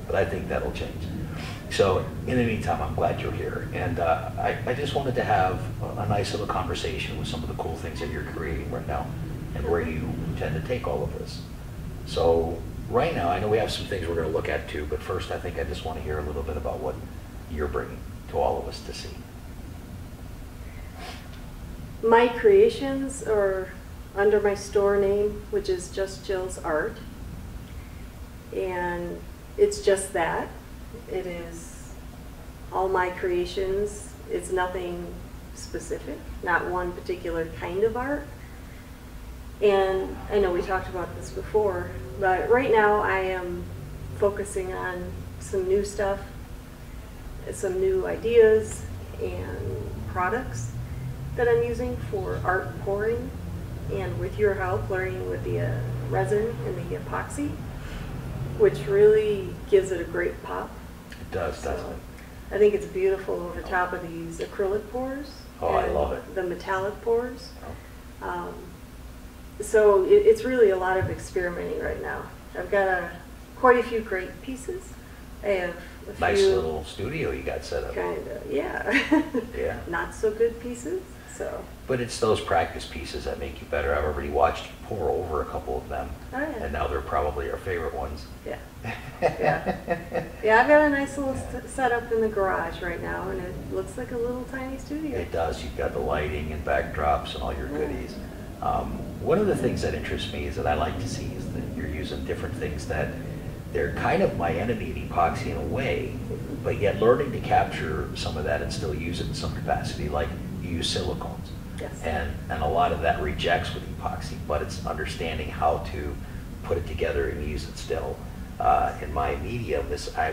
Speaker 1: but I think that'll change. So in the meantime, I'm glad you're here. And I just wanted to have a nice little conversation with some of the cool things that you're creating right now and where you intend to take all of this. So right now, I know we have some things we're going to look at too, but first I think I just want to hear a little bit about what you're bringing to all of us to see.
Speaker 5: My creations are under my store name, which is Just Jill's Art. And it's just that. It is all my creations. It's nothing specific, not one particular kind of art. And I know we talked about this before, but right now I am focusing on some new stuff, some new ideas and products that I'm using for art pouring, and with your help, learning with the resin and the epoxy, which really gives it a great pop.
Speaker 1: It does, doesn't it?
Speaker 5: I think it's beautiful over top of these acrylic pours.
Speaker 1: Oh, I love it.
Speaker 5: The metallic pours.
Speaker 1: Oh.
Speaker 5: So it's really a lot of experimenting right now. I've got quite a few great pieces. I have a
Speaker 1: Nice
Speaker 5: few
Speaker 1: little studio you got set up.
Speaker 5: kind of, yeah.
Speaker 1: Yeah.
Speaker 5: Not so good pieces, so.
Speaker 1: But it's those practice pieces that make you better. I've already watched you pour over a couple of them,
Speaker 5: Oh, yeah.
Speaker 1: and now they're probably our favorite ones.
Speaker 5: Yeah. Yeah. Yeah, I've got a nice little setup in the garage right now, and it looks like a little tiny studio.
Speaker 1: It does. You've got the lighting and backdrops and all your goodies. One of the things that interests me is that I like to see is that you're using different things that they're kind of my enemy in epoxy in a way, but yet learning to capture some of that and still use it in some capacity, like you use silicones.
Speaker 5: Yes.
Speaker 1: And a lot of that rejects with epoxy, but it's understanding how to put it together and use it still. In my medium,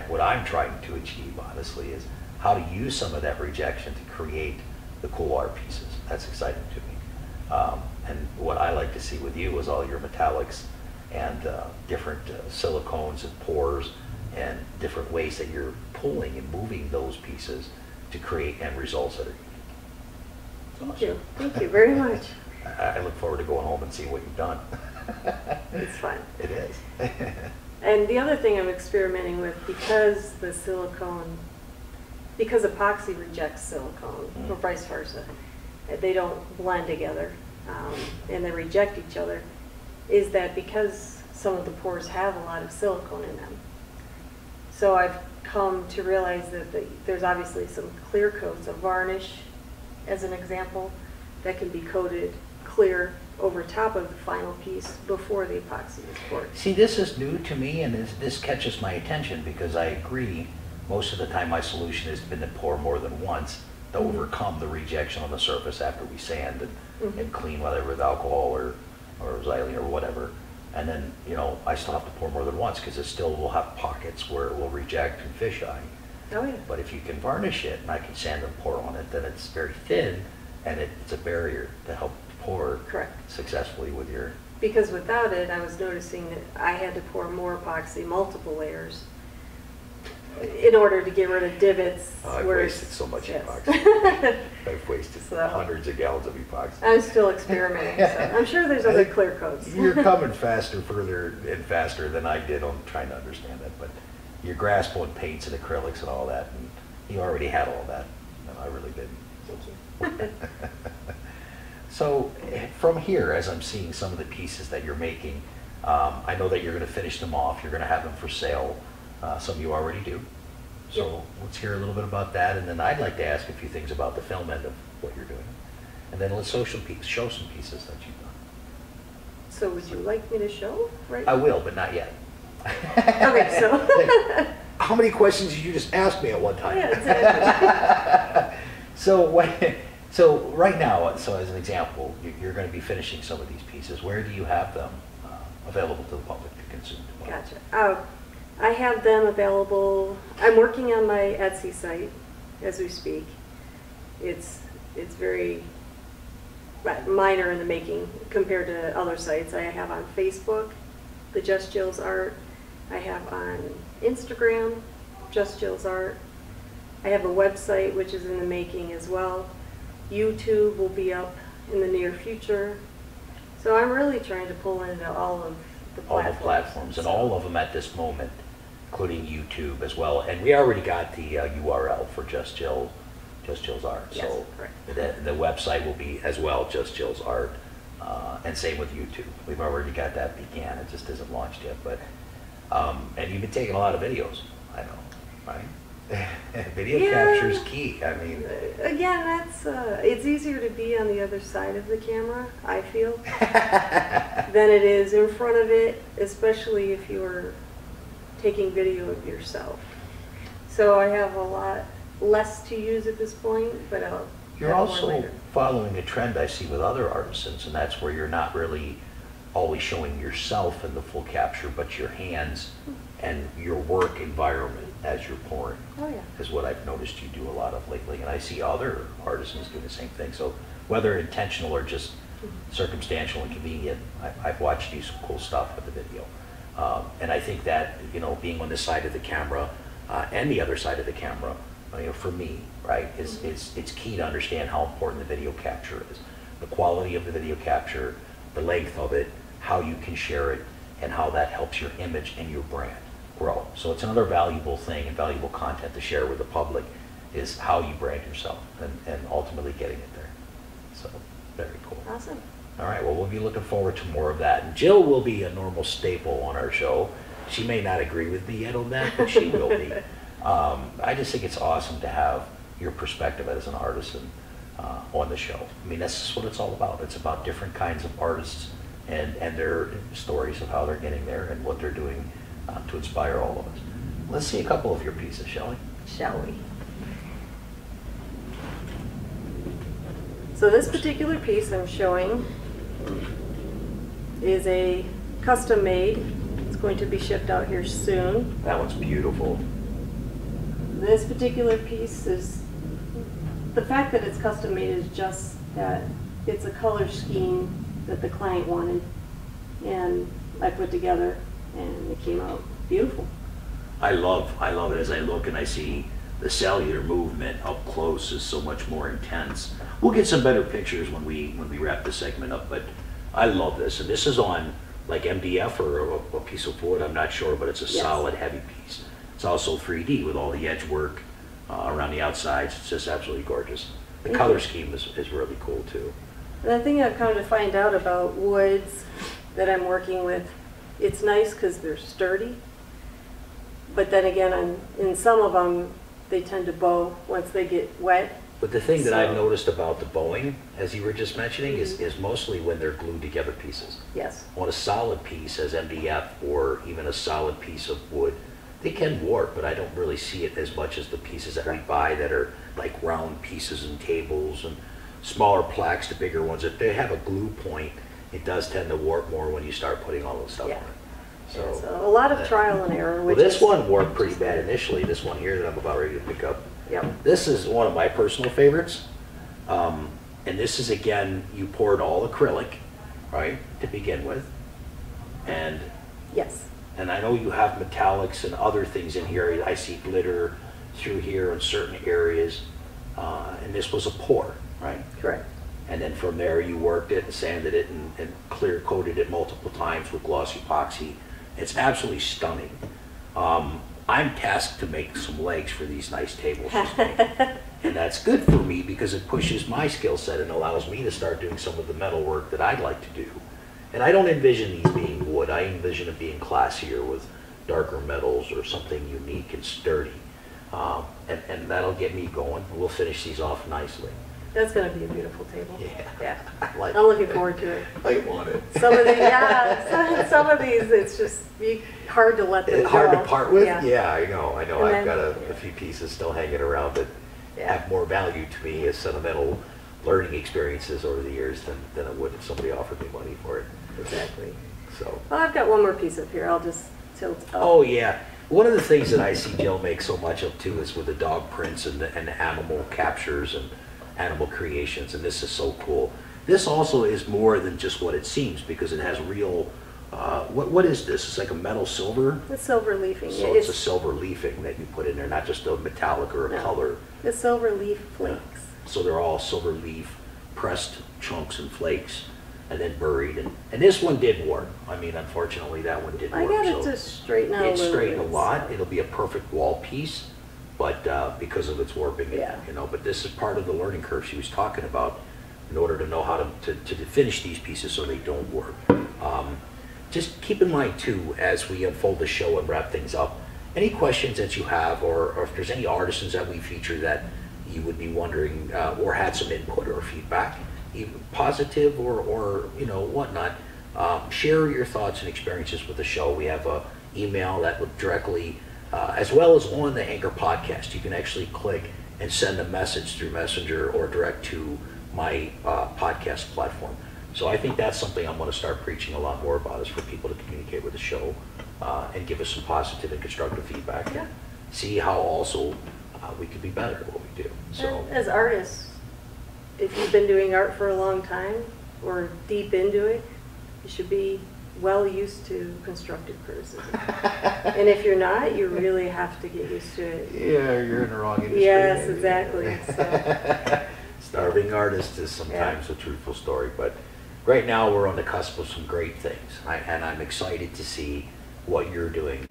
Speaker 1: what I'm trying to achieve, honestly, is how to use some of that rejection to create the cool art pieces. That's exciting to me. And what I like to see with you is all your metallics and different silicones and pores and different ways that you're pulling and moving those pieces to create end results that are unique.
Speaker 5: Thank you. Thank you very much.
Speaker 1: I look forward to going home and seeing what you've done.
Speaker 5: It's fun.
Speaker 1: It is.
Speaker 5: And the other thing I'm experimenting with, because epoxy rejects silicone, or vice versa, they don't blend together, and they reject each other, is that because some of the pores have a lot of silicone in them. So I've come to realize that there's obviously some clear coats, a varnish as an example, that can be coated clear over top of the final piece before the epoxy is poured.
Speaker 1: See, this is new to me, and this catches my attention because I agree, most of the time my solution has been to pour more than once to overcome the rejection on the surface after we sand and clean, whether with alcohol or xylene or whatever. And then, I still have to pour more than once because it still will have pockets where it will reject and fisheye.
Speaker 5: Oh yeah.
Speaker 1: But if you can varnish it and I can sand and pour on it, then it's very thin and it's a barrier to help pour
Speaker 5: Correct.
Speaker 1: successfully with your...
Speaker 5: Because without it, I was noticing that I had to pour more epoxy, multiple layers, in order to get rid of divots.
Speaker 1: Oh, I've
Speaker 5: where
Speaker 1: wasted so much
Speaker 5: yes.
Speaker 1: epoxy. I've wasted
Speaker 5: So-
Speaker 1: hundreds of gallons of epoxy.
Speaker 5: I'm still experimenting, so I'm sure there's other clear coats.
Speaker 1: You're coming further and faster than I did on trying to understand that, but your grasp on paints and acrylics and all that, and you already had all that, and I really didn't.
Speaker 5: Thank you.
Speaker 1: So from here, as I'm seeing some of the pieces that you're making, I know that you're going to finish them off. You're going to have them for sale. Some you already do. So
Speaker 5: Yeah.
Speaker 1: let's hear a little bit about that, and then I'd like to ask a few things about the film end of what you're doing. And then let's show some pieces that you've done.
Speaker 5: So would you like me to show right
Speaker 1: I will, but not yet.
Speaker 5: Okay, so.
Speaker 1: How many questions did you just ask me at one time?
Speaker 5: Yeah, exactly.
Speaker 1: So right now, so as an example, you're going to be finishing some of these pieces. Where do you have them available to the public to consume tomorrow?
Speaker 5: Gotcha. I have them available. I'm working on my Etsy site as we speak. It's very minor in the making compared to other sites. I have on Facebook, the Just Jill's Art. I have on Instagram, Just Jill's Art. I have a website which is in the making as well. YouTube will be up in the near future. So I'm really trying to pull into all of the
Speaker 1: All
Speaker 5: platforms.
Speaker 1: the platforms, and all of them at this moment including YouTube as well. And we already got the URL for Just Jill's Art.
Speaker 5: Yes,
Speaker 1: So
Speaker 5: correct.
Speaker 1: the website will be as well, Just Jill's Art. And same with YouTube. We've already got that began. It just isn't launched yet. But and you've been taking a lot of videos. I know, right? Video capture is key. I mean,
Speaker 5: Again, that's it's easier to be on the other side of the camera, I feel, than it is in front of it, especially if you're taking video of yourself. So I have a lot less to use at this point, but I'll
Speaker 1: you're
Speaker 5: have more
Speaker 1: also
Speaker 5: later.
Speaker 1: following a trend I see with other artisans, and that's where you're not really always showing yourself in the full capture, but your hands and your work environment as you're pouring.
Speaker 5: Oh, yeah.
Speaker 1: Is what I've noticed you do a lot of lately, and I see other artisans doing the same thing. So whether intentional or just circumstantial and convenient, I've watched you some cool stuff with the video. And I think that, you know, being on this side of the camera and the other side of the camera, you know, for me, right, it's key to understand how important the video capture is. The quality of the video capture, the length of it, how you can share it, and how that helps your image and your brand grow. So it's another valuable thing and valuable content to share with the public is how you brand yourself and ultimately getting it there. So very cool.
Speaker 5: Awesome.
Speaker 1: All right, well, we'll be looking forward to more of that. And Jill will be a normal staple on our show. She may not agree with me yet on that, but she will be. I just think it's awesome to have your perspective as an artisan on the show. I mean, that's just what it's all about. It's about different kinds of artists and their stories of how they're getting there and what they're doing to inspire all of us. Let's see a couple of your pieces, shall we?
Speaker 5: Shall we? So this particular piece I'm showing is a custom made. It's going to be shipped out here soon.
Speaker 1: That one's beautiful.
Speaker 5: This particular piece is, the fact that it's custom made is just that it's a color scheme that the client wanted, and I put together, and it came out beautiful.
Speaker 1: I love it as I look and I see the cellular movement up close is so much more intense. We'll get some better pictures when we wrap this segment up, but I love this. And this is on like MDF or a piece of wood, I'm not sure, but it's a
Speaker 5: Yes.
Speaker 1: solid heavy piece. It's also 3D with all the edge work around the outsides. It's just absolutely gorgeous. The
Speaker 5: Thank
Speaker 1: color
Speaker 5: you.
Speaker 1: scheme is really cool too.
Speaker 5: And the thing I've come to find out about woods that I'm working with, it's nice because they're sturdy, but then again, in some of them, they tend to bow once they get wet.
Speaker 1: But the thing that I've
Speaker 5: So-
Speaker 1: noticed about the bowing, as you were just mentioning, is mostly when they're glued together pieces.
Speaker 5: Yes.
Speaker 1: On a solid piece as MDF or even a solid piece of wood, they can warp, but I don't really see it as much as the pieces that we buy that are like round pieces and tables and smaller plaques to bigger ones. If they have a glue point, it does tend to warp more when you start putting all the stuff
Speaker 5: Yeah.
Speaker 1: on it.
Speaker 5: So a lot of trial and error.
Speaker 1: Well,
Speaker 5: Which
Speaker 1: this
Speaker 5: is,
Speaker 1: one warped pretty bad initially, this one here that I'm about ready to pick up.
Speaker 5: Yep.
Speaker 1: This is one of my personal favorites. And this is, again, you poured all acrylic, right, to begin with. And
Speaker 5: Yes.
Speaker 1: I know you have metallics and other things in here. I see glitter through here in certain areas. And this was a pour, right?
Speaker 5: Correct.
Speaker 1: And then from there you worked it and sanded it and clear coated it multiple times with glossy epoxy. It's absolutely stunning. I'm tasked to make some legs for these nice tables she's making. And that's good for me because it pushes my skill set and allows me to start doing some of the metal work that I'd like to do. And I don't envision these being wood. I envision it being classier with darker metals or something unique and sturdy. And that'll get me going. We'll finish these off nicely.
Speaker 5: That's going to be a beautiful table.
Speaker 1: Yeah.
Speaker 5: Yeah.
Speaker 1: I like
Speaker 5: I'm looking
Speaker 1: it.
Speaker 5: forward to it.
Speaker 1: I want it.
Speaker 5: Some of these, yeah, some of these, it's just hard to let them go.
Speaker 1: Hard to part with?
Speaker 5: Yeah.
Speaker 1: Yeah, I know.
Speaker 5: And
Speaker 1: I've
Speaker 5: then-
Speaker 1: got a few pieces still hanging around that
Speaker 5: Yeah.
Speaker 1: have more value to me as sentimental learning experiences over the years than it would if somebody offered me money for it.
Speaker 5: Exactly.
Speaker 1: So.
Speaker 5: Well, I've got one more piece up here. I'll just tilt up.
Speaker 1: Oh yeah. One of the things that I see Jill make so much of too is with the dog prints and the animal captures and animal creations, and this is so cool. This also is more than just what it seems because it has real, what is this? It's like a metal silver?
Speaker 5: It's silver leafing.
Speaker 1: So it's a silver leafing that you put in there, not just a metallic or a
Speaker 5: No.
Speaker 1: color.
Speaker 5: It's silver leaf flakes.
Speaker 1: So they're all silver leaf pressed chunks and flakes. and then buried. And this one did work. I mean, unfortunately, that one didn't
Speaker 5: I
Speaker 1: work.
Speaker 5: got it
Speaker 1: so
Speaker 5: to straighten out a
Speaker 1: it's
Speaker 5: little
Speaker 1: straightened a
Speaker 5: bit,
Speaker 1: lot.
Speaker 5: so.
Speaker 1: It'll be a perfect wall piece, but because of its warping,
Speaker 5: Yeah.
Speaker 1: you know. But this is part of the learning curve she was talking about in order to know how to finish these pieces so they don't warp. Just keep in mind too, as we unfold the show and wrap things up, any questions that you have, or if there's any artisans that we feature that you would be wondering or had some input or feedback, even positive or you know, whatnot, share your thoughts and experiences with the show. We have a email that would directly, as well as on the Anchor podcast, you can actually click and send a message through Messenger or direct to my podcast platform. So I think that's something I'm going to start preaching a lot more about, is for people to communicate with the show and give us some positive and constructive feedback.
Speaker 5: Yeah.
Speaker 1: See how also we could be better at what we do. So
Speaker 5: And as artists, if you've been doing art for a long time or deep into it, you should be well used to constructive criticism. And if you're not, you really have to get used to it.
Speaker 1: yeah, you're in the wrong industry.
Speaker 5: Yes,
Speaker 1: maybe.
Speaker 5: exactly. So,
Speaker 1: Starving artist is sometimes a truthful story, but right now we're on the cusp of some great things, and I'm excited to see what you're doing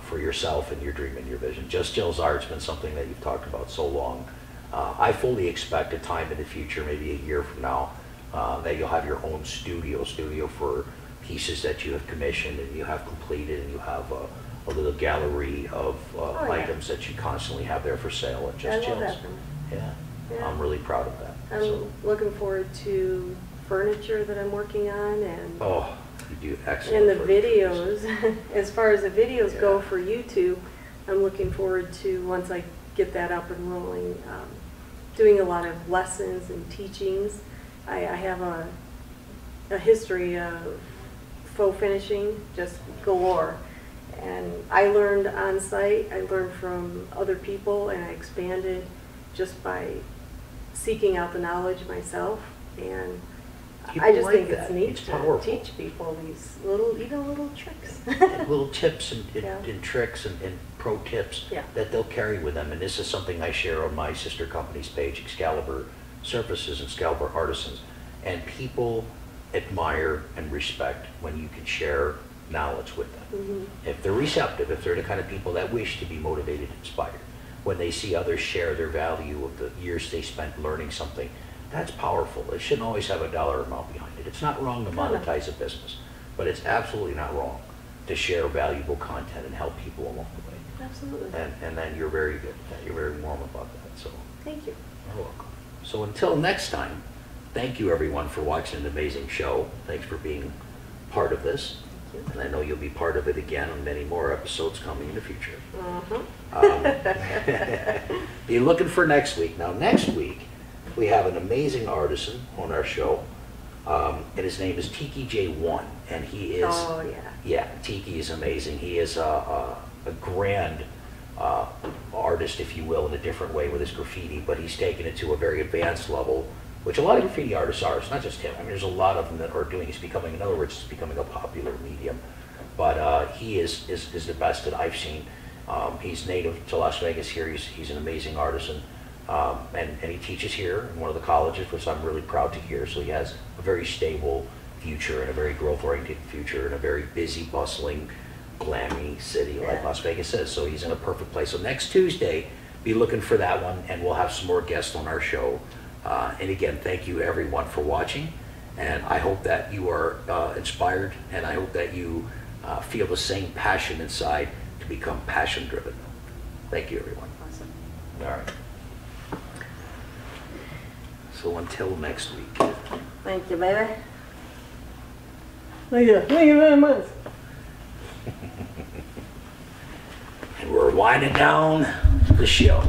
Speaker 1: for yourself and your dream and your vision. Just Jill's Art's been something that you've talked about so long. I fully expect a time in the future, maybe a year from now, that you'll have your own studio for pieces that you have commissioned and you have completed, and you have a little gallery of
Speaker 5: yeah.
Speaker 1: items that you constantly have there for sale at
Speaker 5: I
Speaker 1: Just
Speaker 5: love
Speaker 1: Jill's.
Speaker 5: that.
Speaker 1: Yeah.
Speaker 5: Yeah.
Speaker 1: I'm really proud of that.
Speaker 5: I'm looking forward to furniture that I'm working on, and
Speaker 1: Oh, you do excellent.
Speaker 5: and the
Speaker 1: furniture.
Speaker 5: videos. As far as the videos go
Speaker 1: Yeah.
Speaker 5: for YouTube, I'm looking forward to, once I get that up and rolling, doing a lot of lessons and teachings. I have a history of faux finishing, just galore. And I learned on site, I learned from other people, and I expanded just by seeking out the knowledge myself. And
Speaker 1: People
Speaker 5: I just
Speaker 1: like
Speaker 5: think
Speaker 1: that.
Speaker 5: it's neat
Speaker 1: It's
Speaker 5: to
Speaker 1: powerful.
Speaker 5: teach people these little tricks.
Speaker 1: Little tips and
Speaker 5: Yeah.
Speaker 1: tricks and pro tips
Speaker 5: Yeah.
Speaker 1: that they'll carry with them. And this is something I share on my sister company's page, Excalibur Surfaces and Excalibur Artisans. And people admire and respect when you can share knowledge with them. If they're receptive, if they're the kind of people that wish to be motivated, inspired, when they see others share their value of the years they spent learning something, that's powerful. It shouldn't always have a dollar amount behind it. It's not wrong to monetize a business, but it's absolutely not wrong to share valuable content and help people along the way.
Speaker 5: Absolutely.
Speaker 1: And then you're very good at that. You're very warm about that. So
Speaker 5: Thank you.
Speaker 1: you're welcome. So until next time, thank you everyone for watching an amazing show. Thanks for being part of this.
Speaker 5: Thank you.
Speaker 1: And I know you'll be part of it again on many more episodes coming in the future. Be looking for next week. Now, next week, we have an amazing artisan on our show, and his name is Tiki J1, and he is,
Speaker 5: Oh, yeah.
Speaker 1: yeah, Tiki is amazing. He is a grand artist, if you will, in a different way with his graffiti, but he's taken it to a very advanced level, which a lot of graffiti artists are. It's not just him. I mean, there's a lot of them that are doing. He's becoming, in other words, it's becoming a popular medium. But he is the best that I've seen. He's native to Las Vegas here. He's an amazing artisan. And he teaches here in one of the colleges, which I'm really proud to hear. So he has a very stable future and a very growth-oriented future and a very busy, bustling, glammy city like Las Vegas is. So he's in a perfect place. So next Tuesday, be looking for that one, and we'll have some more guests on our show. And again, thank you everyone for watching. And I hope that you are inspired, and I hope that you feel the same passion inside to become passion-driven. Thank you, everyone.
Speaker 5: Awesome.
Speaker 1: All right. So until next week.
Speaker 5: Thank you, baby. Thank you very much.
Speaker 1: And we're winding down the show.